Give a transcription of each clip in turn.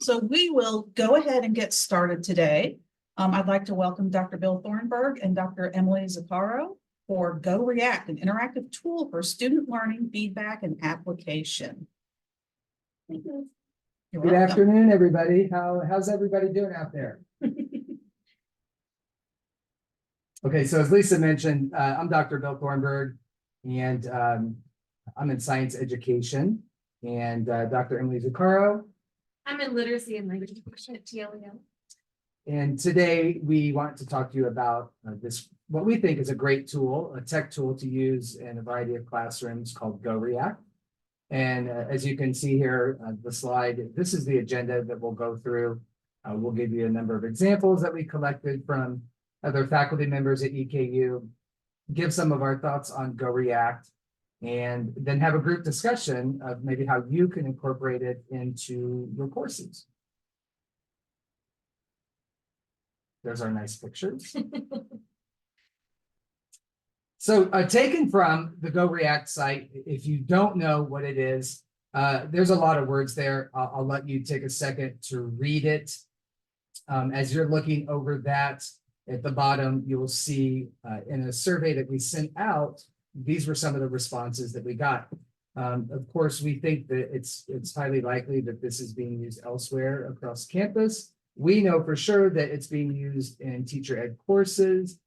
So we will go ahead and get started today. I'd like to welcome Dr. Bill Thornburgh and Dr. Emily Zuccaro for GoReact, an interactive tool for student learning, feedback, and application. Thank you. You're Good welcome. afternoon, everybody. How's everybody doing out there? Okay, so as Lisa mentioned, I'm Dr. Bill Thornburgh, and I'm in science education, and Dr. Emily Zuccaro. I'm in literacy and language education at TLI. And today we want to talk to you about this, what we think is a great tool, a tech tool to use in a variety of classrooms called GoReact. And as you can see here, the slide, this is the agenda that we'll go through. We'll give you a number of examples that we collected from other faculty members at EKU, give some of our thoughts on GoReact, and then have a group discussion of maybe how you can incorporate it into your courses. There's our nice pictures. So taken from the GoReact site, if you don't know what it is, there's a lot of words there. I'll let you take a second to read it. As you're looking over that, at the bottom, you'll see in a survey that we sent out, these were some of the responses that we got. Of course, we think that it's highly likely that this is being used elsewhere across campus. We know for sure that it's being used in teacher ed courses.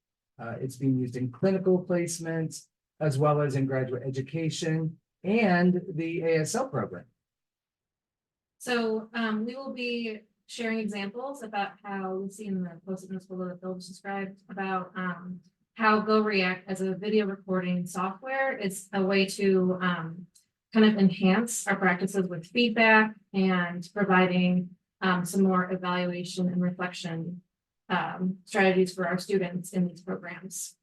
It's being used in clinical placements, as well as in graduate education and the ASL program. So we will be sharing examples about how we see in the post-it notes below that Bill just described about how GoReact as a video recording software is a way to kind of enhance our practices with feedback and providing some more evaluation and reflection strategies for our students in these programs.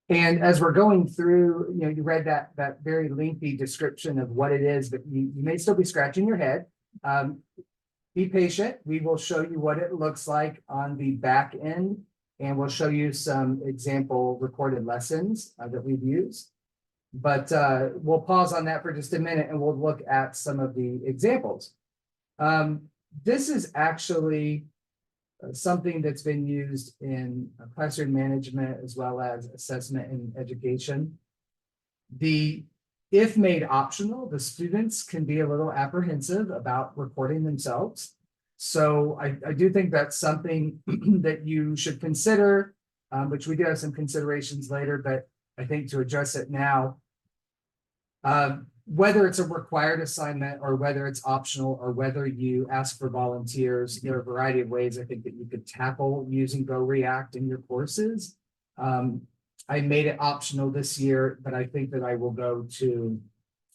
And as we're going through, you read that very lengthy description of what it is, but you may still be scratching your head. Be patient. We will show you what it looks like on the back end, and we'll show you some example recorded lessons that we've used. But we'll pause on that for just a minute, and we'll look at some of the examples. This is actually something that's been used in classroom management as well as assessment and education. If made optional, the students can be a little apprehensive about recording themselves. So I do think that's something that you should consider, which we do have some considerations later, but I think to address it now, whether it's a required assignment or whether it's optional or whether you ask for volunteers, there are a variety of ways I think that you could tackle using GoReact in your courses. I made it optional this year, but I think that I will go to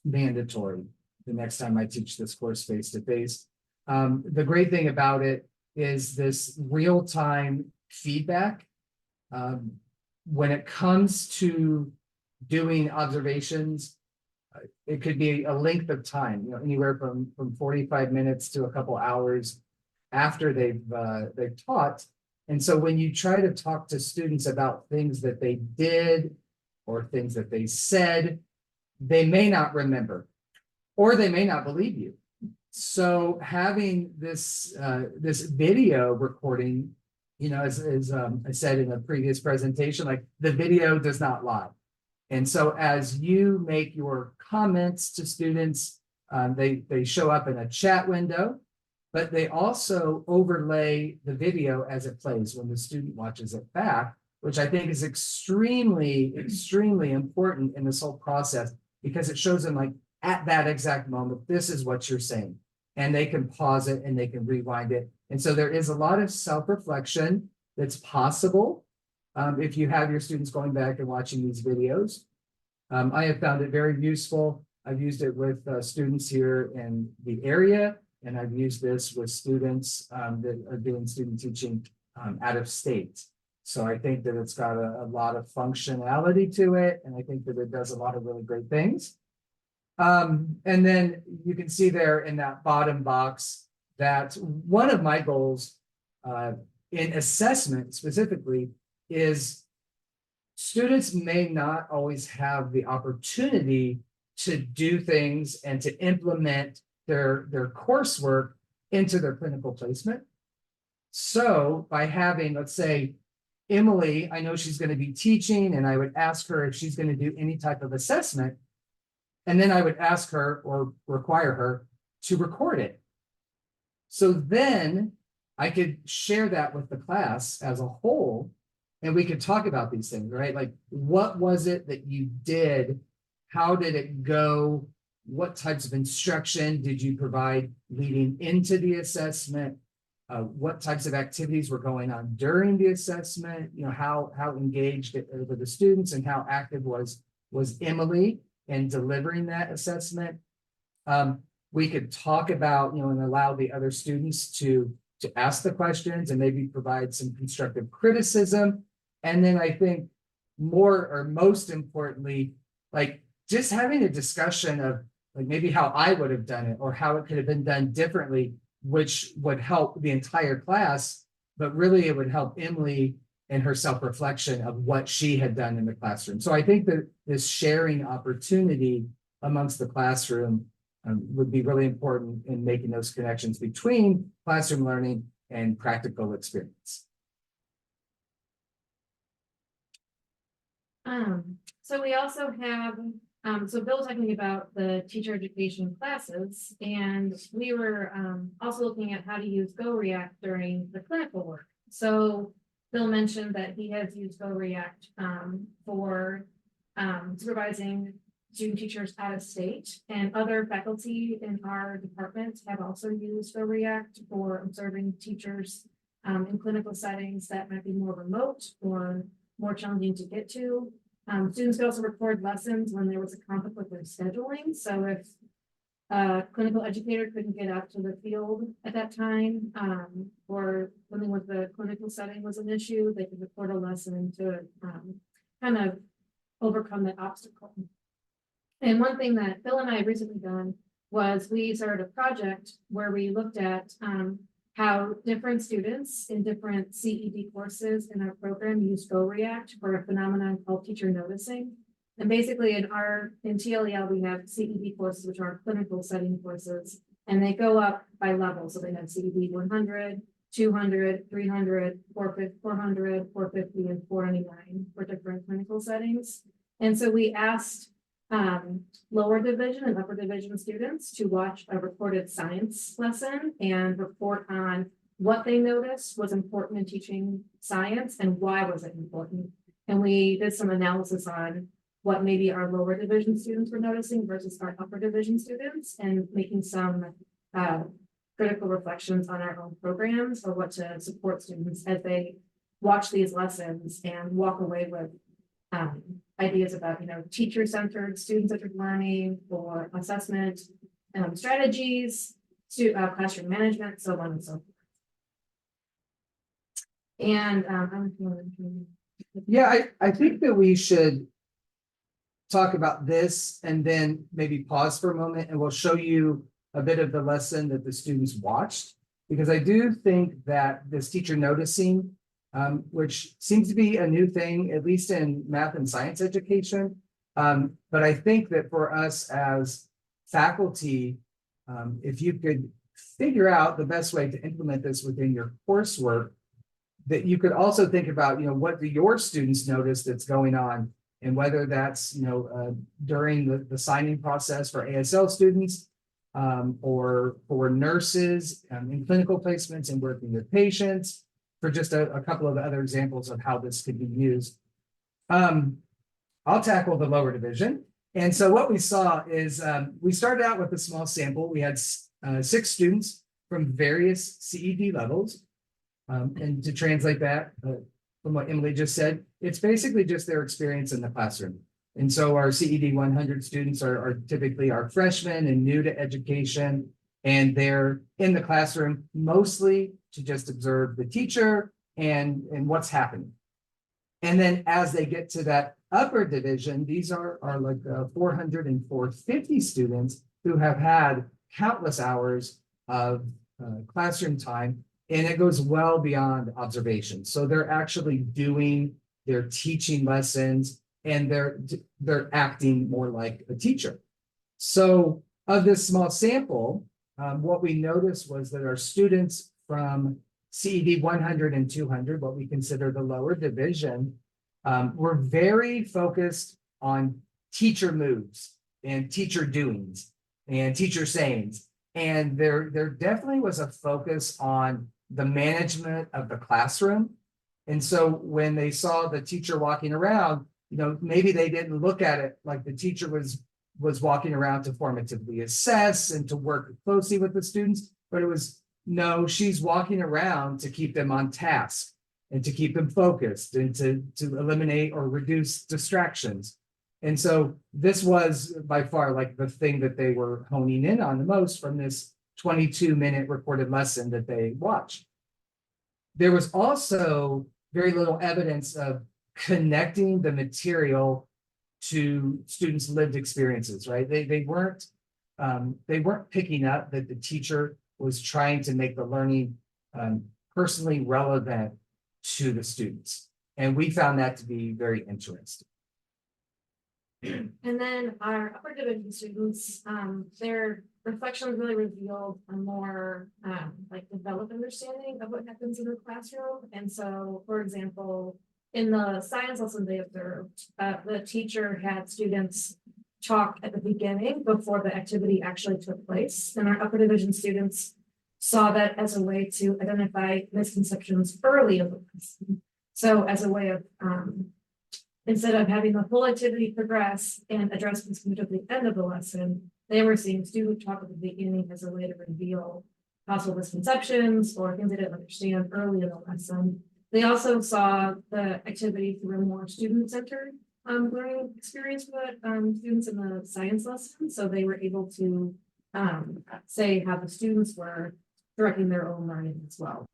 mandatory the next time I teach this course face-to-face. The great thing about it is this real-time feedback. When it comes to doing observations, it could be a length of time, anywhere from 45 minutes to a couple hours after they've taught. And so when you try to talk to students about things that they did or things that they said, they may not remember, or they may not believe you. So having this video recording, as I said in a previous presentation, like the video does not lie. And so as you make your comments to students, they show up in a chat window, but they also overlay the video as it plays when the student watches it back, which I think is extremely, extremely important in this whole process, because it shows them like at that exact moment, this is what you're saying. And they can pause it and they can rewind it. And so there is a lot of self-reflection that's possible if you have your students going back and watching these videos. I have found it very useful. I've used it with students here in the area, and I've used this with students that are doing student teaching out of state. So I think that it's got a lot of functionality to it, and I think that it does a lot of really great things. And then you can see there in that bottom box that one of my goals in assessment specifically is students may not always have the opportunity to do things and to implement their coursework into their clinical placement. So by having, let's say, Emily, I know she's going to be teaching, and I would ask her if she's going to do any type of assessment. And then I would ask her or require her to record it. So then I could share that with the class as a whole, and we could talk about these things, right? Like, what was it that you did? How did it go? What types of instruction did you provide leading into the assessment? What types of activities were going on during the assessment? You know, how engaged were the students, and how active was Emily in delivering that assessment? We could talk about, you know, and allow the other students to ask the questions and maybe provide some constructive criticism. And then I think more, or most importantly, like just having a discussion of like maybe how I would have done it or how it could have been done differently, which would help the entire class, but really it would help Emily in her self-reflection of what she had done in the classroom. So I think that this sharing opportunity amongst the classroom would be really important in making those connections between classroom learning and practical experience. So we also have, so Bill was talking about the teacher education classes, and we were also looking at how to use GoReact during the clinical work. So Bill mentioned that he has used GoReact for supervising student teachers out of state, and other faculty in our department have also used GoReact for observing teachers in clinical settings that might be more remote or more challenging to get to. Students could also record lessons when there was a conflict with their scheduling. So if a clinical educator couldn't get out to the field at that time, or something with the clinical setting was an issue, they could record a lesson to kind of overcome that obstacle. And one thing that Bill and I have recently done was we started a project where we looked at how different students in different CED courses in our program use GoReact for a phenomenon called teacher noticing. And basically in TLI, we have CED courses, which are clinical setting courses, and they go up by level. So they have CED 100, 200, 300, 400, 450, and 499 for different clinical settings. And so we asked lower division and upper division students to watch a recorded science lesson and report on what they noticed was important in teaching science and why was it important. And we did some analysis on what maybe our lower division students were noticing versus our upper division students, and making some critical reflections on our own programs or what to support students as they watch these lessons and walk away with ideas about, you know, teacher-centered, student-centered learning, or assessment strategies, to classroom management, so on and so forth. And Yeah, I think that we should talk about this and then maybe pause for a moment, and we'll show you a bit of the lesson that the students watched, because I do think that this teacher noticing, which seems to be a new thing, at least in math and science education. But I think that for us as faculty, if you could figure out the best way to implement this within your coursework, that you could also think about, you know, what do your students notice that's going on, and whether that's, you know, during the signing process for ASL students, or for nurses in clinical placements and working with patients, for just a couple of other examples of how this could be used. I'll tackle the lower division. And so what we saw is we started out with a small sample. We had 6 students from various CED levels. And to translate that from what Emily just said, it's basically just their experience in the classroom. And so our CED 100 students are typically our freshmen and new to education, and they're in the classroom mostly to just observe the teacher and what's happening. And then as they get to that upper division, these are like 400 and 450 students who have had countless hours of classroom time, and it goes well beyond observation. So they're actually doing their teaching lessons, and they're acting more like a teacher. So of this small sample, what we noticed was that our students from CED 100 and 200, what we consider the lower division, were very focused on teacher moves and teacher doings and teacher sayings. And there definitely was a focus on the management of the classroom. And so when they saw the teacher walking around, maybe they didn't look at it like the teacher was walking around to formatively assess and to work closely with the students, but it was, no, she's walking around to keep them on task and to keep them focused and to eliminate or reduce distractions. And so this was by far like the thing that they were honing in on the most from this 22-minute recorded lesson that they watched. There was also very little evidence of connecting the material to students' lived experiences, right? They weren't picking up that the teacher was trying to make the learning personally relevant to the students. And we found that to be very interesting. And then our upper division students, their reflections really revealed a more like developed understanding of what happens in the classroom. And so, for example, in the science lesson they observed, the teacher had students talk at the beginning before the activity actually took place. And our upper division students saw that as a way to identify misconceptions early in the lesson. So as a way of instead of having the whole activity progress and address misconceptions at the end of the lesson, they were seeing student talk at the beginning as a way to reveal possible misconceptions or things they didn't understand early in the lesson. They also saw the activity through a more student-centered learning experience for students in the science lesson. So they were able to say how the students were directing their own learning as well.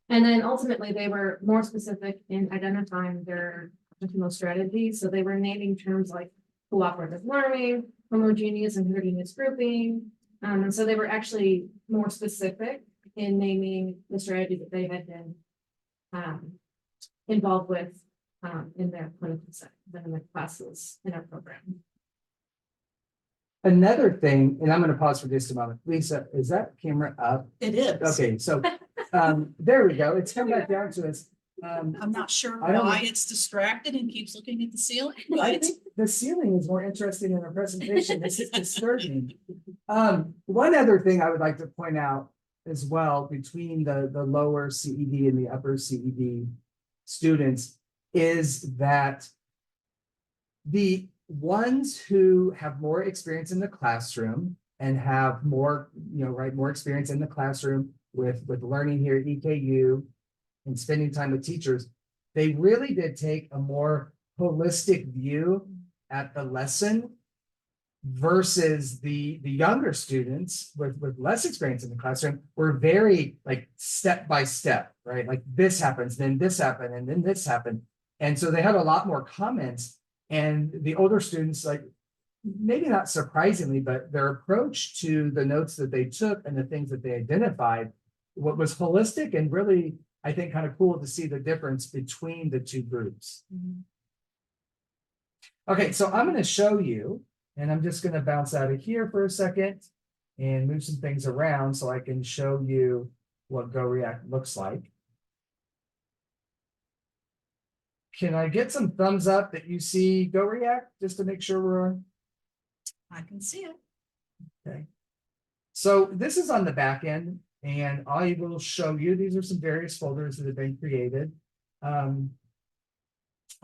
And then ultimately, they were more specific in identifying their internal strategies. So they were naming terms like cooperative learning, homogeneous and heterogeneous grouping. And so they were actually more specific in naming the strategy that they had been involved with in their clinical setting, in their classes in our program. Another thing, and I'm going to pause for just a moment. Lisa, is that camera up? It is. Okay, so there we go. It's come back down to us. I'm not sure I don't why know. it's distracted and keeps looking at the ceiling, I but think the ceiling is more interesting in our presentation. This is disturbing. One other thing I would like to point out as well between the lower CED and the upper CED students is that the ones who have more experience in the classroom and have more, more experience in the classroom with learning here at EKU and spending time with teachers, they really did take a more holistic view at the lesson versus the younger students with less experience in the classroom were very like step by step, right? Like this happens, then this happened, and then this happened. And so they had a lot more comments. And the older students, like maybe not surprisingly, but their approach to the notes that they took and the things that they identified, what was holistic and really, I think, kind of cool to see the difference between the two groups. Okay, so I'm going to show you, and I'm just going to bounce out of here for a second and move some things around so I can show you what GoReact looks like. Can I get some thumbs up that you see GoReact just to make sure we're on? I can see it. Okay. So this is on the back end, and I will show you, these are some various folders that have been created. I'll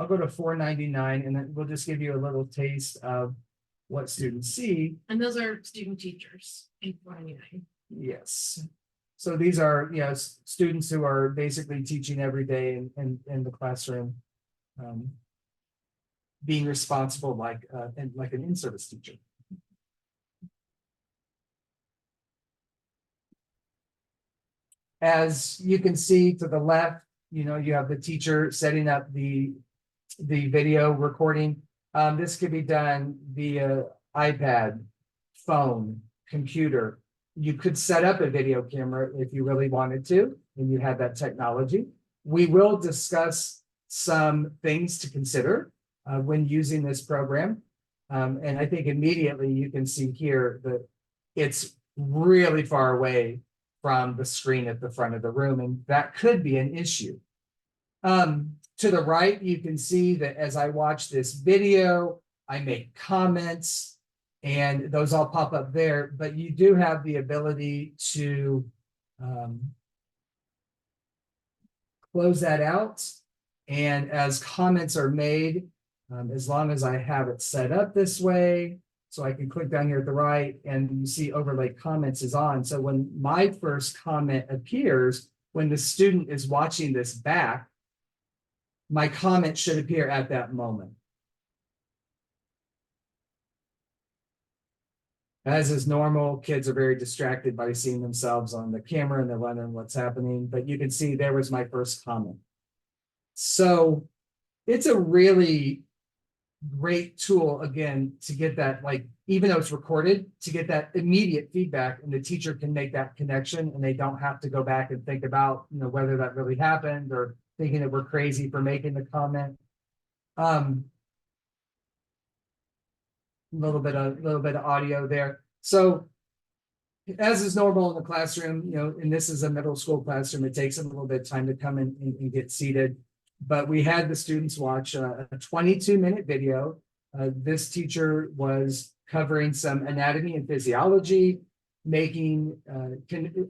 go to 499 and then we'll just give you a little taste of what students see. And those are student teachers in 499. Yes. So these are, students who are basically teaching every day in the classroom, being responsible like an in-service teacher. As you can see to the left, you have the teacher setting up the video recording. This could be done via iPad, phone, computer. You could set up a video camera if you really wanted to, and you had that technology. We will discuss some things to consider when using this program. And I think immediately you can see here that it's really far away from the screen at the front of the room, and that could be an issue. To the right, you can see that as I watch this video, I make comments, and those all pop up there, but you do have the ability to close that out. And as comments are made, as long as I have it set up this way, so I can click down here at the right, and you see overlay comments is on. So when my first comment appears, when the student is watching this back, my comment should appear at that moment. As is normal, kids are very distracted by seeing themselves on the camera and they're wondering what's happening, but you can see there was my first comment. So it's a really great tool, again, to get that, like, even though it's recorded, to get that immediate feedback, and the teacher can make that connection, and they don't have to go back and think about, whether that really happened, or thinking that we're crazy for making the comment. A little bit of audio there. So as is normal in the classroom, and this is a middle school classroom, it takes them a little bit of time to come in and get seated. But we had the students watch a 22-minute video. This teacher was covering some anatomy and physiology,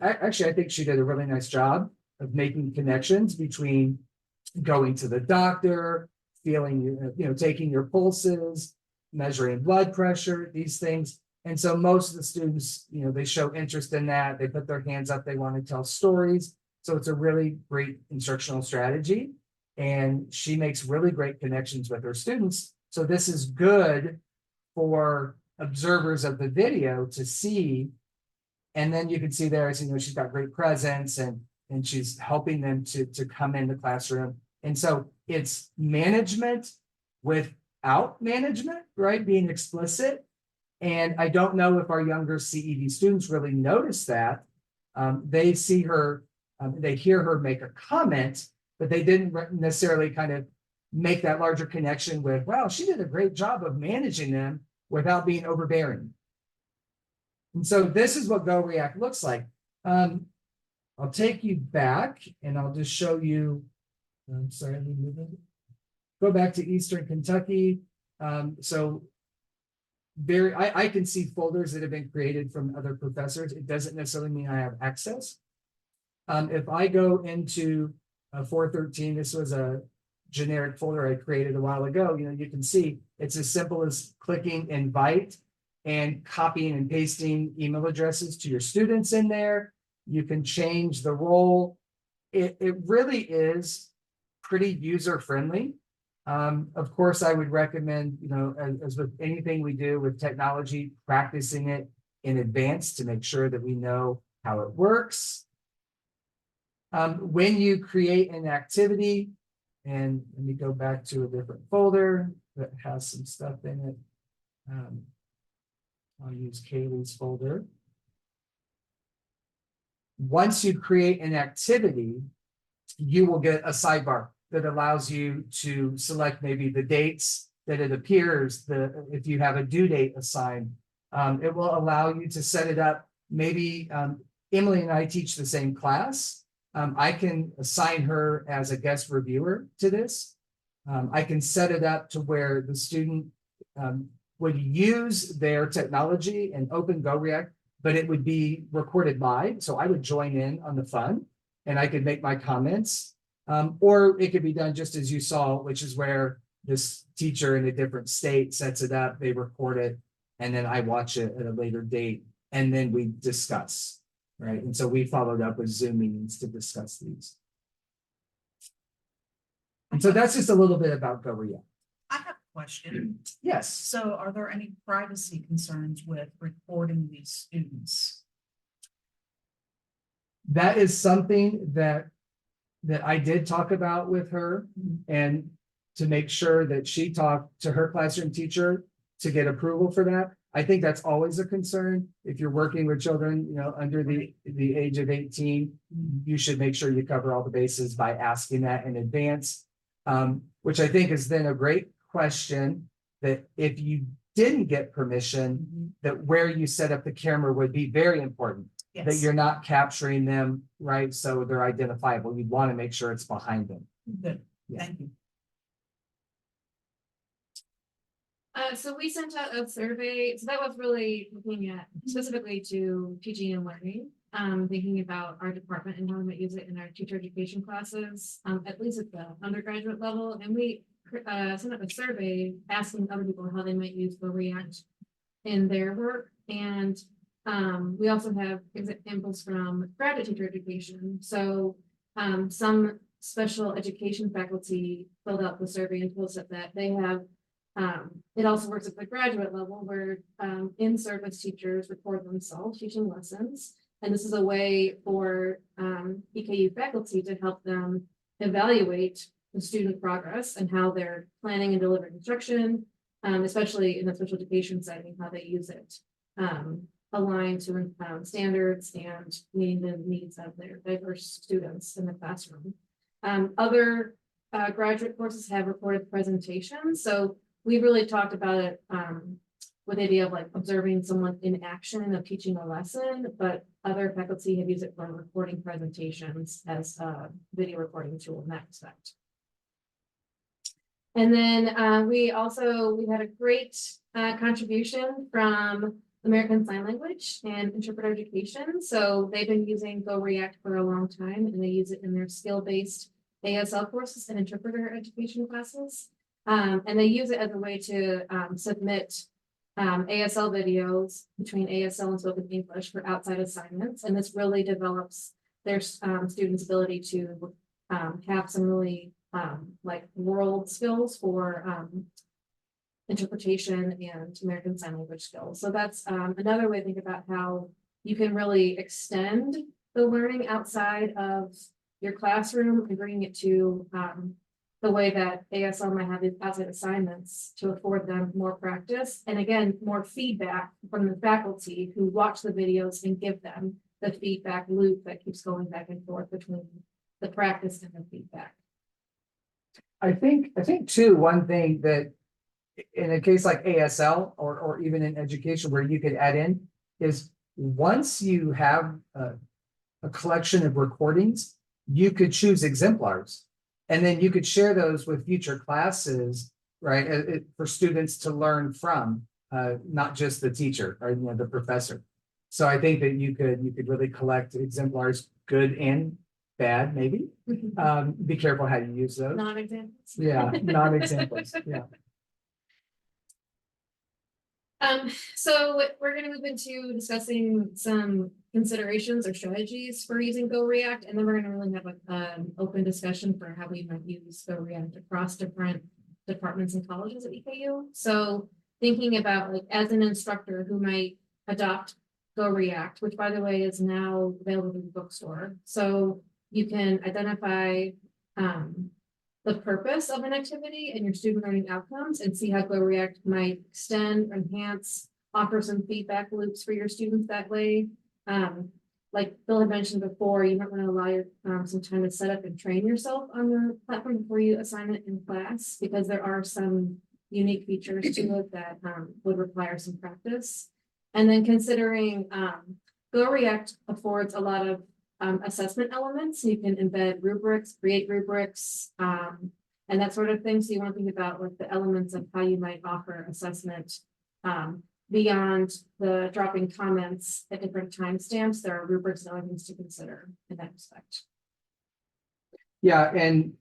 actually, I think she did a really nice job of making connections between going to the doctor, feeling, taking your pulses, measuring blood pressure, these things. And so most of the students, they show interest in that. They put their hands up, they want to tell stories. So it's a really great instructional strategy. And she makes really great connections with her students. So this is good for observers of the video to see. And then you can see there, she's got great presence, and she's helping them to come in the classroom. And so it's management without management, right? Being explicit. And I don't know if our younger CED students really notice that. They see her, they hear her make a comment, but they didn't necessarily kind of make that larger connection with, wow, she did a great job of managing them without being overbearing. And so this is what GoReact looks like. I'll take you back and I'll just show you. I'm sorry, let me move it. Go back to Eastern Kentucky. So I can see folders that have been created from other professors. It doesn't necessarily mean I have access. If I go into 413, this was a generic folder I created a while ago. You can see it's as simple as clicking invite and copying and pasting email addresses to your students in there. You can change the role. It really is pretty user friendly. Of course, I would recommend, as with anything we do with technology, practicing it in advance to make sure that we know how it works. When you create an activity, and let me go back to a different folder that has some stuff in it. I'll use Kaylee's folder. Once you create an activity, you will get a sidebar that allows you to select maybe the dates that it appears, if you have a due date assigned. It will allow you to set it up. Maybe Emily and I teach the same class. I can assign her as a guest reviewer to this. I can set it up to where the student would use their technology and open GoReact, but it would be recorded live. So I would join in on the fun and I could make my comments. Or it could be done just as you saw, which is where this teacher in a different state sets it up, they record it, and then I watch it at a later date, and then we discuss, right? And so we followed up with Zoom meetings to discuss these. And so that's just a little bit about GoReact. I have a question. Yes. So are there any privacy concerns with recording these students? That is something that I did talk about with her, and to make sure that she talked to her classroom teacher to get approval for that. I think that's always a concern. If you're working with children, under the age of 18, you should make sure you cover all the bases by asking that in advance, which I think is then a great question that if you didn't get permission, that where you set up the camera would be very important. That Yes. you're not capturing them, right? So they're identifiable. You want to make sure it's behind them. Good, Yeah. thank you. So we sent out a survey, so that was really looking at specifically to teaching and learning, thinking about our department and how we might use it in our teacher education classes, at least at the undergraduate level. And we sent out a survey asking other people how they might use GoReact in their work. And we also have examples from graduate teacher education. So some special education faculty filled out the survey and told us that they have it also works at the graduate level where in-service teachers record themselves teaching lessons. And this is a way for EKU faculty to help them evaluate the student progress and how they're planning and delivering instruction, especially in the special education setting, how they use it, aligned to standards and meeting the needs of their diverse students in the classroom. Other graduate courses have recorded presentations. So we really talked about it with the idea of like observing someone in action of teaching a lesson, but other faculty have used it for recording presentations as a video recording tool in that respect. And then we had a great contribution from American Sign Language and Interpreter Education. So they've been using GoReact for a long time, and they use it in their skill-based ASL courses and interpreter education classes. And they use it as a way to submit ASL videos between ASL and spoken English for outside assignments. And this really develops their students' ability to have some really like world skills for interpretation and American Sign Language skills. So that's another way to think about how you can really extend the learning outside of your classroom and bringing it to the way that ASL might have these outside assignments to afford them more practice. And again, more feedback from the faculty who watch the videos and give them the feedback loop that keeps going back and forth between the practice and the feedback. I think too, one thing that in a case like ASL or even in education where you could add in is once you have a collection of recordings, you could choose exemplars. And then you could share those with future classes, right? For students to learn from, not just the teacher or the professor. So I think that you could really collect exemplars, good and bad, maybe. Be careful how you use those. Non-examples. Yeah, non-examples. Yeah. So we're going to move into discussing some considerations or strategies for using GoReact, and then we're going to really have an open discussion for how we might use GoReact across different departments and colleges at EKU. So thinking about like as an instructor who might adopt GoReact, which by the way is now available in the bookstore. So you can identify the purpose of an activity and your student learning outcomes and see how GoReact might extend, enhance, offer some feedback loops for your students that way. Like Bill had mentioned before, you might want to allow some time to set up and train yourself on the platform before you assign it in class, because there are some unique features to it that would require some practice. And then considering GoReact affords a lot of assessment elements. So you can embed rubrics, create rubrics, and that sort of thing. So you want to think about like the elements of how you might offer assessment beyond the dropping comments at different timestamps. There are rubrics and other things to consider in that respect. Yeah, and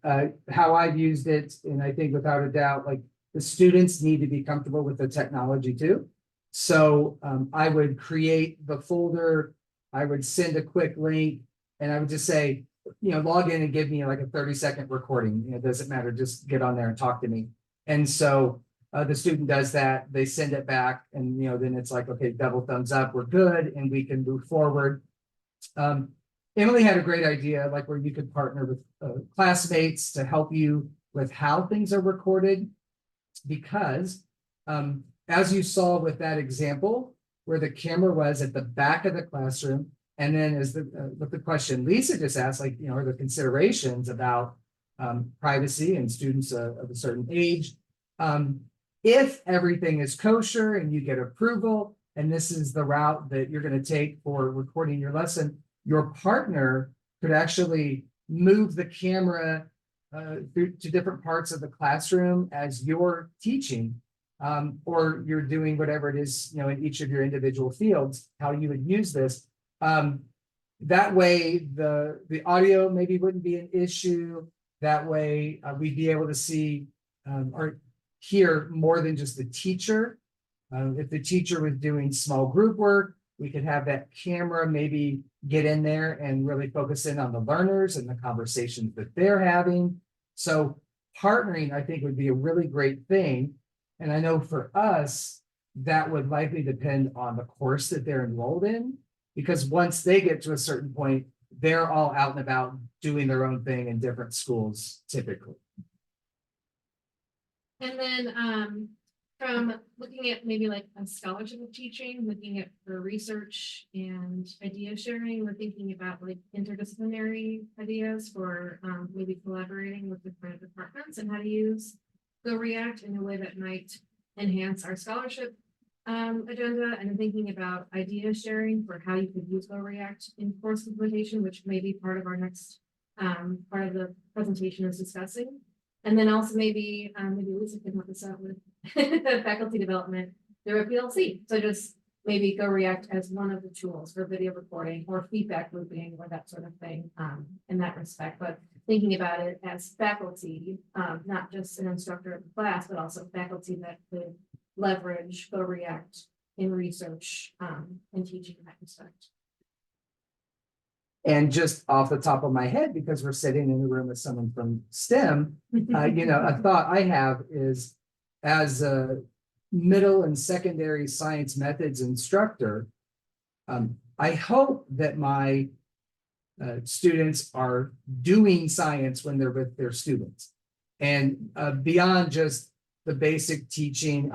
how I've used it, and I think without a doubt, like the students need to be comfortable with the technology too. So I would create the folder, I would send a quick link, and I would just say, log in and give me like a 30-second recording. It doesn't matter, just get on there and talk to me. And so the student does that, they send it back, and then it's like, okay, double thumbs up, we're good, and we can move forward. Emily had a great idea, like where you could partner with classmates to help you with how things are recorded, because as you saw with that example, where the camera was at the back of the classroom, and then as with the question Lisa just asked, like, are there considerations about privacy and students of a certain age? If everything is kosher and you get approval, and this is the route that you're going to take for recording your lesson, your partner could actually move the camera through to different parts of the classroom as you're teaching, or you're doing whatever it is, in each of your individual fields, how you would use this. That way, the audio maybe wouldn't be an issue. That way, we'd be able to see or hear more than just the teacher. If the teacher was doing small group work, we could have that camera maybe get in there and really focus in on the learners and the conversations that they're having. So partnering, I think, would be a really great thing. And I know for us, that would likely depend on the course that they're enrolled in, because once they get to a certain point, they're all out and about doing their own thing in different schools typically. And then from looking at maybe like a scholarship of teaching, looking at for research and idea sharing, we're thinking about like interdisciplinary ideas for maybe collaborating with different departments and how to use GoReact in a way that might enhance our scholarship agenda, and thinking about idea sharing for how you could use GoReact in course implementation, which may be part of our next part of the presentation is discussing. And then also maybe Lisa can help us out with faculty development through a PLC. So just maybe GoReact as one of the tools for video recording or feedback looping or that sort of thing in that respect. But thinking about it as faculty, not just an instructor of the class, but also faculty that could leverage GoReact in research and teaching in that respect. And just off the top of my head, because we're sitting in the room with someone from STEM, a thought I have is, as a middle and secondary science methods instructor, I hope that my students are doing science when they're with their students. And beyond just the basic teaching,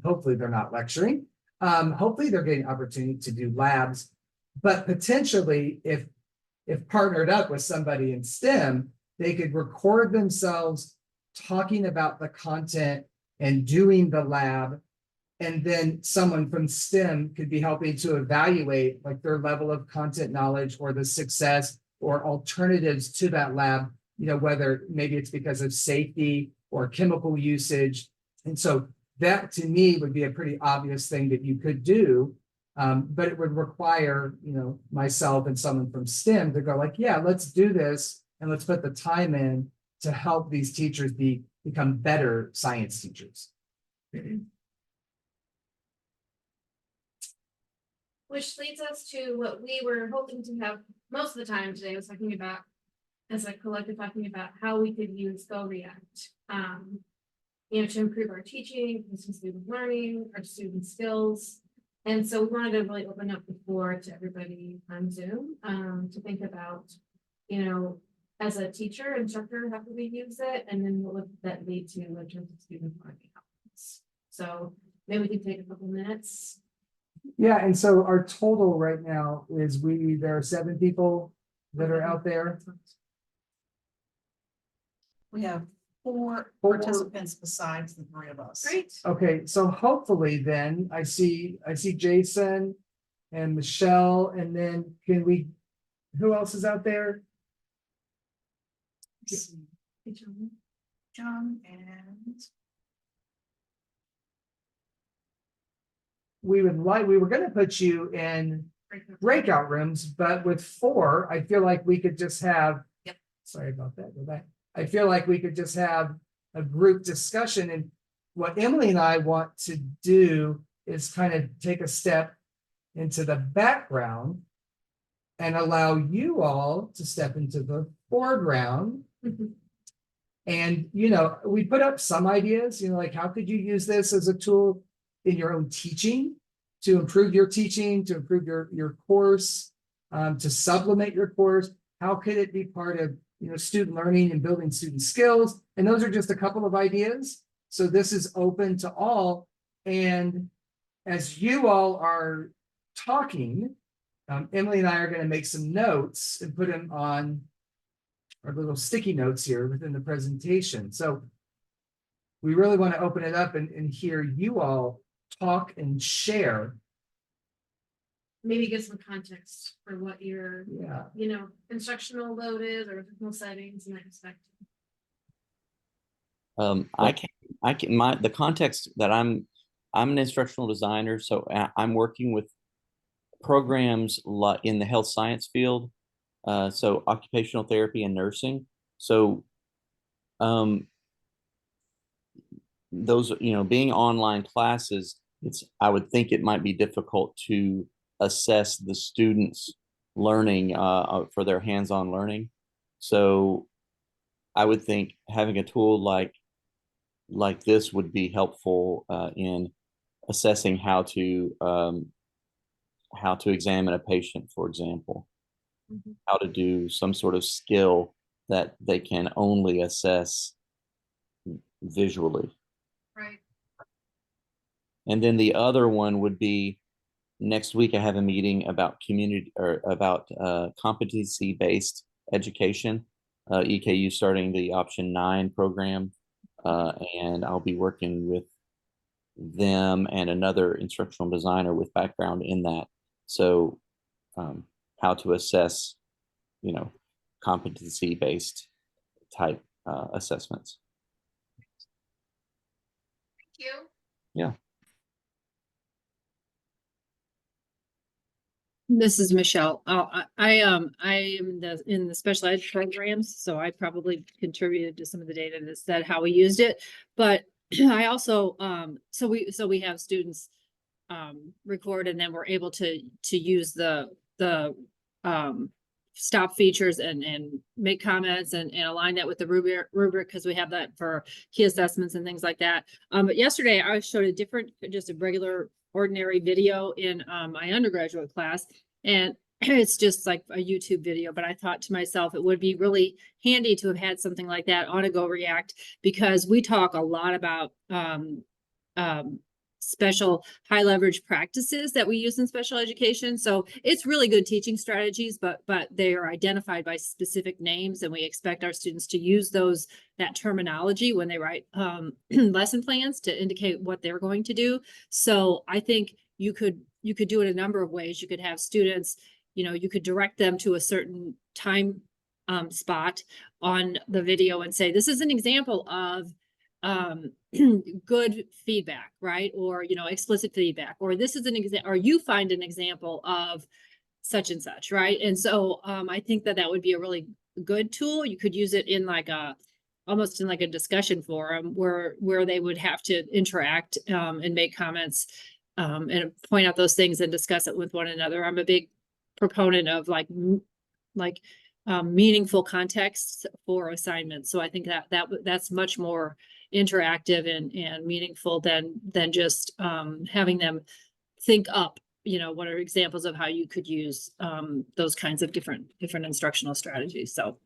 hopefully they're not lecturing. Hopefully they're getting opportunity to do labs, but potentially if partnered up with somebody in STEM, they could record themselves talking about the content and doing the lab. And then someone from STEM could be helping to evaluate like their level of content knowledge or the success or alternatives to that lab, whether maybe it's because of safety or chemical usage. And so that to me would be a pretty obvious thing that you could do. But it would require, myself and someone from STEM to go like, yeah, let's do this. And let's put the time in to help these teachers become better science teachers. Which leads us to what we were hoping to have most of the time today, was talking about, as a collective, talking about how we could use GoReact, to improve our teaching, student learning, our student skills. And so we wanted to really open up the floor to everybody on Zoom to think about, as a teacher, instructor, how could we use it? And then what would that lead to in terms of student learning outcomes? So maybe we can take a couple minutes. Yeah, and so our total right now is there are 7 people that are out there. We have 4 participants besides the 3 of us. Great. Okay, so hopefully then I see Jason and Michelle, and then who else is out there? John and We were going to put you in breakout rooms, but with 4, I feel like we could just have, sorry about that, go back. I feel like we could just have a group discussion. And what Emily and I want to do is kind of take a step into the background and allow you all to step into the foreground. And, we put up some ideas, like how could you use this as a tool in your own teaching to improve your teaching, to improve your course, to supplement your course? How could it be part of student learning and building student skills? And those are just a couple of ideas. So this is open to all. And as you all are talking, Emily and I are going to make some notes and put them on our little sticky notes here within the presentation. So we really want to open it up and hear you all talk and share. Maybe give some context for what your, Yeah. instructional load is or technical settings in that respect. The context that I'm an instructional designer, so I'm working with programs in the health science field, so occupational therapy and nursing. So, those, being online classes, I would think it might be difficult to assess the students' learning for their hands-on learning. So I would think having a tool like this would be helpful in assessing how to examine a patient, for example, how to do some sort of skill that they can only assess visually. Right. And then the other one would be next week. I have a meeting about competency-based education, EKU starting the option 9 program. And I'll be working with them and another instructional designer with background in that. So how to assess, competency-based type assessments. Thank you. Yeah. This is Michelle. I am in the special ed programs, so I probably contributed to some of the data that said how we used it. But I also so we have students record, and then we're able to use the stop features and make comments and align that with the rubric because we have that for key assessments and things like that. But yesterday I showed just a regular ordinary video in my undergraduate class, and it's just like a YouTube video, but I thought to myself it would be really handy to have had something like that on a GoReact, because we talk a lot about special high leverage practices that we use in special education. So it's really good teaching strategies, but they are identified by specific names, and we expect our students to use that terminology when they write lesson plans to indicate what they're going to do. So I think you could do it a number of ways. You could have students, you could direct them to a certain time spot on the video and say, this is an example of good feedback, right? Or, explicit feedback, or this is an example, or you find an example of such and such, right? And so I think that would be a really good tool. You could use it in almost in a discussion forum where they would have to interact and make comments and point out those things and discuss it with one another. I'm a big proponent of meaningful context for assignments. So I think that's much more interactive and meaningful than just having them think up, what are examples of how you could use those kinds of different instructional strategies. So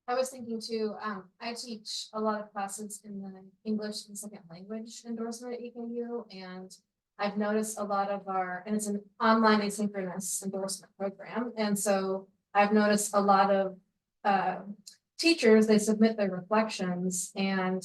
I was thinking too, I teach a lot of classes in the English as a second language endorsement at EKU, and I've noticed a lot of and it's an online asynchronous endorsement program. And so I've noticed a lot of teachers, they submit their reflections and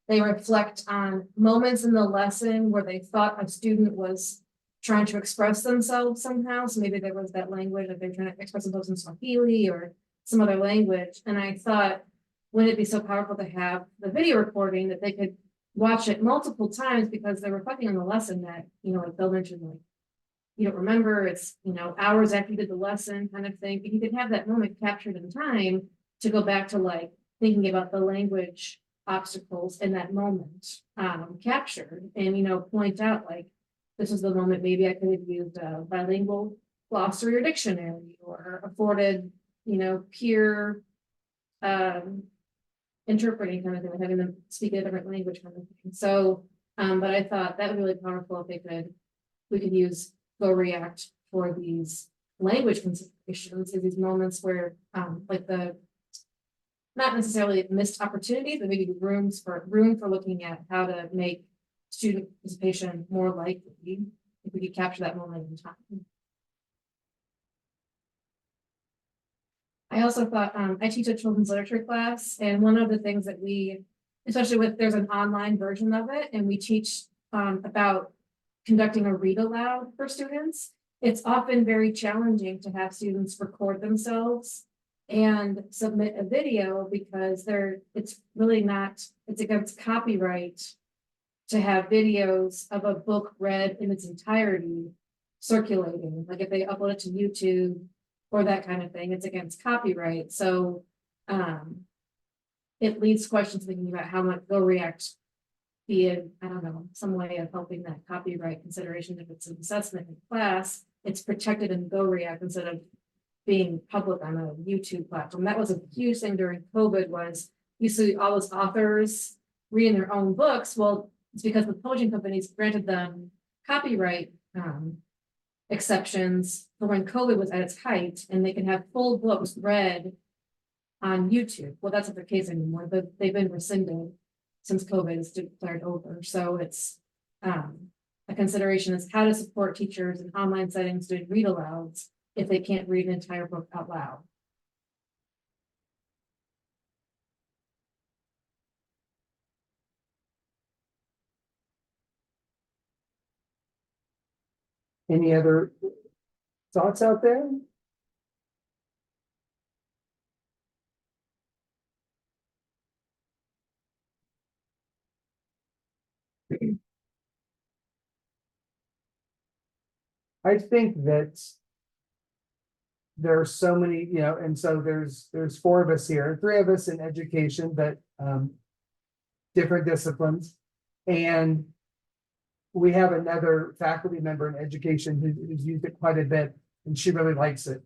they reflect on moments in the lesson where they thought a student was trying to express themselves somehow. So maybe there was that language that they're trying to express themselves in Swahili or some other language. And I thought, wouldn't it be so powerful to have the video recording that they could watch it multiple times, because they're reflecting on the lesson that, like they'll mention, you don't remember, it's, hours after you did the lesson kind of thing. But you could have that moment captured in time to go back to thinking about the language obstacles in that moment captured, and, point out this is the moment maybe I could have used a bilingual glossary or dictionary, or afforded, peer interpreting kind of thing, having them speak a different language kind of thing. So, but I thought that would be really powerful if we could use GoReact for these language considerations, in these moments where, not necessarily missed opportunities, but maybe room for looking at how to make student participation more likely if we could capture that moment in time. I also thought, I teach a children's literature class, and one of the things that we, especially with, there's an online version of it, and we teach about conducting a read aloud for students. It's often very challenging to have students record themselves and submit a video because it's really not, it's against copyright to have videos of a book read in its entirety circulating, like if they upload it to YouTube or that kind of thing, it's against copyright. So it leads questions thinking about how much GoReact be in, I don't know, some way of helping that copyright consideration. If it's an assessment in class, it's protected in GoReact instead of being public on a YouTube platform. That was a huge thing during COVID, was you see all those authors reading their own books. Well, it's because the publishing companies granted them copyright exceptions for when COVID was at its height, and they can have full books read on YouTube. Well, that's not the case anymore, but they've been rescinded since COVID is declared over. So it's a consideration is how to support teachers in online settings doing read alouds if they can't read an entire book out loud. Any other thoughts out there? I think that there are so many, and so there's 4 of us here, 3 of us in education, but different disciplines. And we have another faculty member in education who's used it quite a bit, and she really likes it.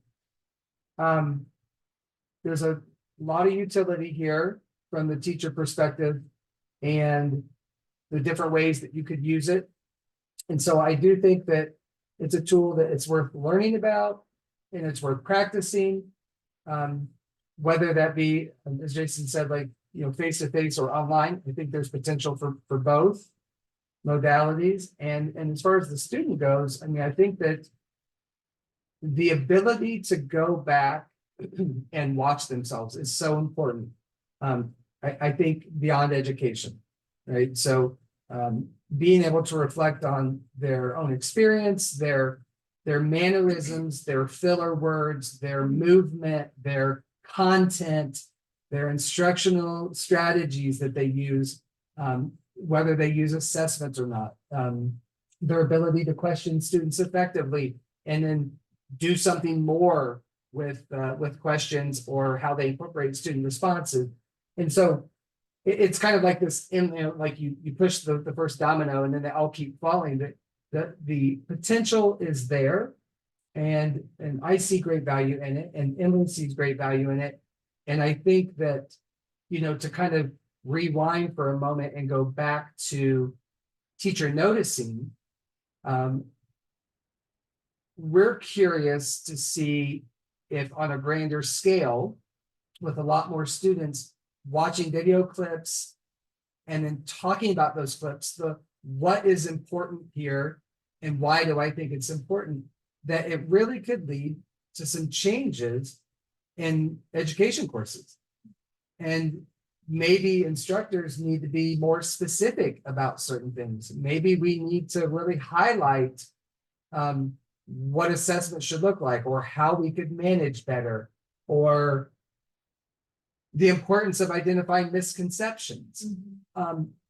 There's a lot of utility here from the teacher perspective and the different ways that you could use it. And so I do think that it's a tool that it's worth learning about and it's worth practicing. Whether that be, as Jason said, like, face-to-face or online. I think there's potential for both modalities. And as far as the student goes, I mean, I think that the ability to go back and watch themselves is so important. I think beyond education, right? So being able to reflect on their own experience, their mannerisms, their filler words, their movement, their content, their instructional strategies that they use, whether they use assessments or not, their ability to question students effectively, and then do something more with questions or how they incorporate student responses. And so it's kind of like this, like you push the first domino and then they all keep falling. That the potential is there, and I see great value in it, and Emily sees great value in it. And I think that, to kind of rewind for a moment and go back to teacher noticing, we're curious to see if on a grander scale, with a lot more students watching video clips and then talking about those clips, what is important here and why do I think it's important, that it really could lead to some changes in education courses. And maybe instructors need to be more specific about certain things. Maybe we need to really highlight what assessment should look like, or how we could manage better, or the importance of identifying misconceptions.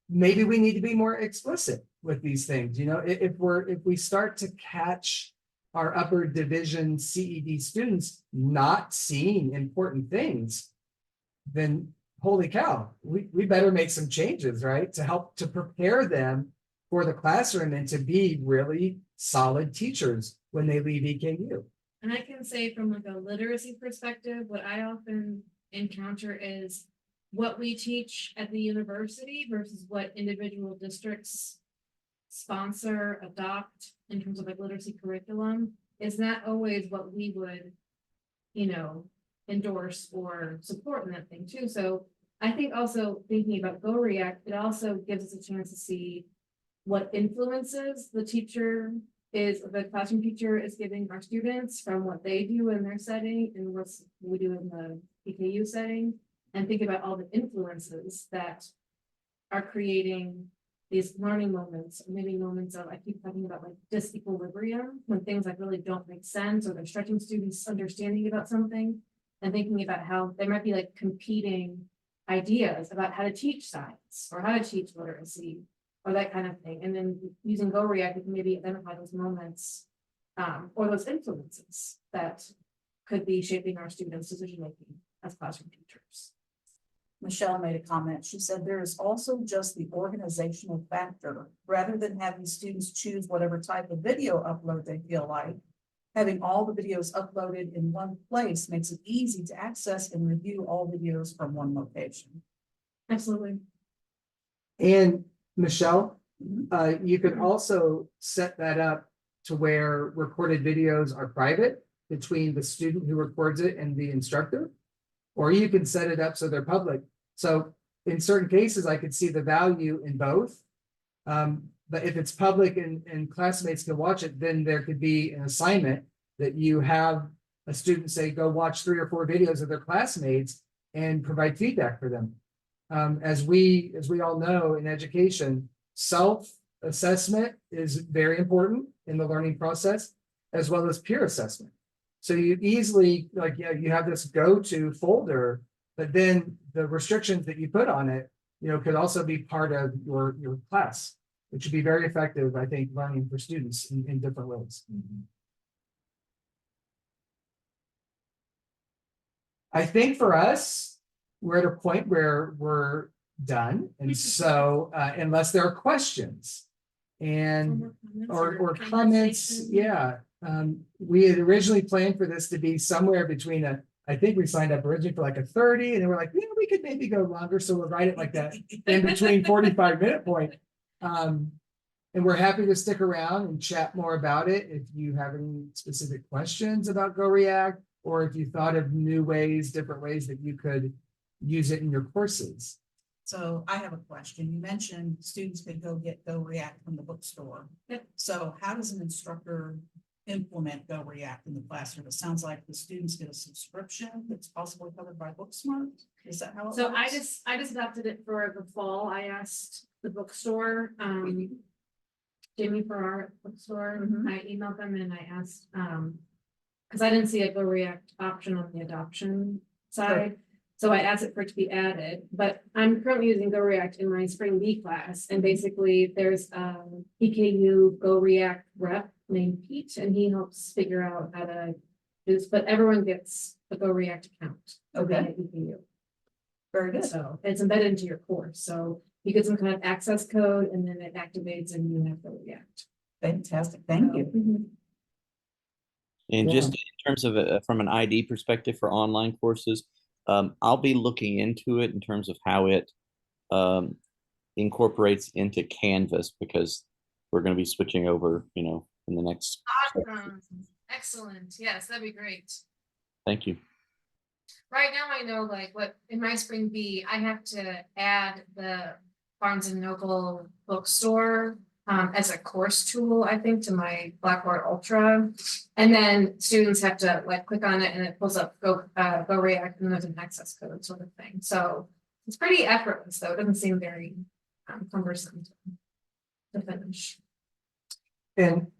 Maybe we need to be more explicit with these things. If we start to catch our upper division CED students not seeing important things, then holy cow, we better make some changes, right? To help to prepare them for the classroom and to be really solid teachers when they leave EKU. And I can say from like a literacy perspective, what I often encounter is what we teach at the university versus what individual districts sponsor, adopt in terms of like literacy curriculum is not always what we would, endorse or support in that thing too. So I think also thinking about GoReact, it also gives us a chance to see what influences the teacher is the classroom teacher is giving our students from what they do in their setting and what we do in the PKU setting. And think about all the influences that are creating these learning moments, maybe moments of, I keep talking about like disequilibrium, when things like really don't make sense, or they're stretching students' understanding about something, and thinking about how there might be like competing ideas about how to teach science or how to teach literacy or that kind of thing. And then using GoReact, we can maybe identify those moments or those influences that could be shaping our students' decision-making as classroom teachers. Michelle made a comment. She said there is also just the organizational factor. Rather than having students choose whatever type of video upload they feel like, having all the videos uploaded in one place makes it easy to access and review all videos from one location. Absolutely. And Michelle, Mhm. you can also set that up to where recorded videos are private between the student who records it and the instructor. Or you can set it up so they're public. So in certain cases, I could see the value in both. But if it's public and classmates can watch it, then there could be an assignment that you have a student say, go watch 3 or 4 videos of their classmates and provide feedback for them. As we all know in education, self-assessment is very important in the learning process, as well as peer assessment. So you easily, like, yeah, you have this go-to folder, but then the restrictions that you put on it, could also be part of your class, which would be very effective, I think, learning for students in different ways. I think for us, we're at a point where we're done. And so unless there are questions and or comments, yeah. We had originally planned for this to be somewhere between I think we signed up originally for like a 30, and then we're like, yeah, we could maybe go longer. So we'll write it like that in between 45-minute point. And we're happy to stick around and chat more about it. If you have any specific questions about GoReact, or if you thought of new ways, different ways that you could use it in your courses. So I have a question. You mentioned students could go get GoReact from the bookstore. Yep. So how does an instructor implement GoReact in the classroom? It sounds like the students get a subscription that's possibly covered by Booksmart. Is that how it So works? I just adopted it for the fall. I asked the bookstore, Jamie for our bookstore, Mhm. I emailed them and I asked, because I didn't see a GoReact option on the adoption side. So I asked it for it to be added, but I'm currently using GoReact in my spring B class. And basically there's PKU GoReact rep named Pete, and he helps figure out how to do this, but everyone gets a GoReact account. for being Okay. at PKU. Very good. So it's embedded into your course. So you get some kind of access code and then it activates and you have GoReact. Fantastic. Thank you. And just Yeah. in terms of from an ID perspective for online courses, I'll be looking into it in terms of how it incorporates into Canvas, because we're going to be switching over, in the next. Awesome. Excellent. Yes, that'd be great. Thank you. Right now, I know like what in my spring B, I have to add the Barnes and Noble bookstore as a course tool, I think, to my Blackboard Ultra. And then students have to like click on it and it pulls up GoReact and there's an access code sort of thing. So it's pretty effortless though. It doesn't seem very cumbersome to finish. And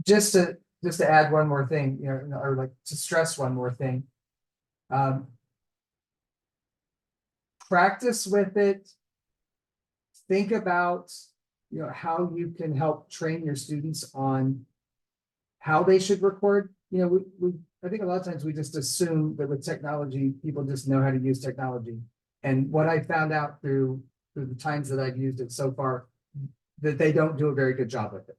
just to add one more thing, or like to stress one more thing. Practice with it. Think about, how you can help train your students on how they should record. I think a lot of times we just assume that with technology, people just know how to use technology. And what I found out through the times that I've used it so far, that they don't do a very good job with it.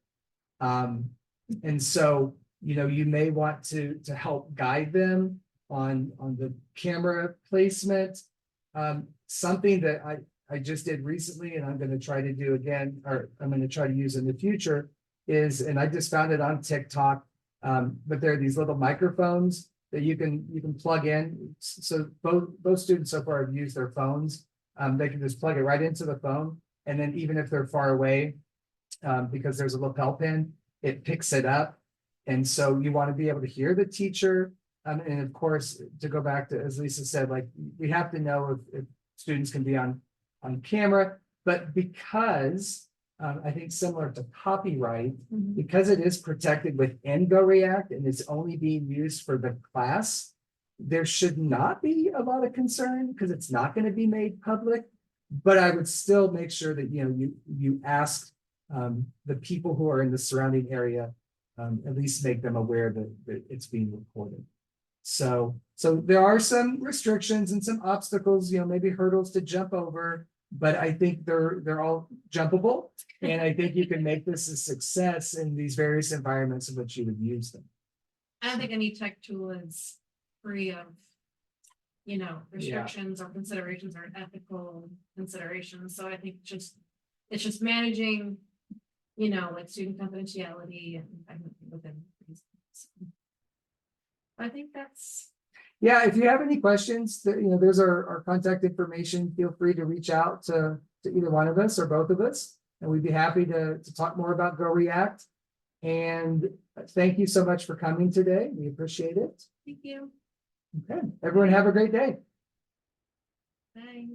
And so, you may want to help guide them on the camera placement. Something that I just did recently, and I'm going to try to do again, or I'm going to try to use in the future, is, and I just found it on TikTok, but there are these little microphones that you can plug in. So both students so far have used their phones. They can just plug it right into the phone, and then even if they're far away, because there's a lapel pin, it picks it up. And so you want to be able to hear the teacher. And of course, to go back to, as Lisa said, like, we have to know if students can be on camera, but because I think similar to copyright, because it is protected within GoReact and it's only being used for the class, there should not be a lot of concern because it's not going to be made public. But I would still make sure that, you know, you ask the people who are in the surrounding area, at least make them aware that it's being recorded. So there are some restrictions and some obstacles, you know, maybe hurdles to jump over, but I think they're all jumpable. And I think you can make this a success in these various environments in which you would use them. I don't think any tech tool is free of, you know, restrictions or considerations or ethical considerations. So I think it's just managing, you know, like student confidentiality and within reasons. I think that's. Yeah, if you have any questions, you know, there's our contact information. Feel free to reach out to either one of us or both of us, and we'd be happy to talk more about GoReact. And thank you so much for coming today. We appreciate it. Thank you. Okay, everyone have a great day. Bye.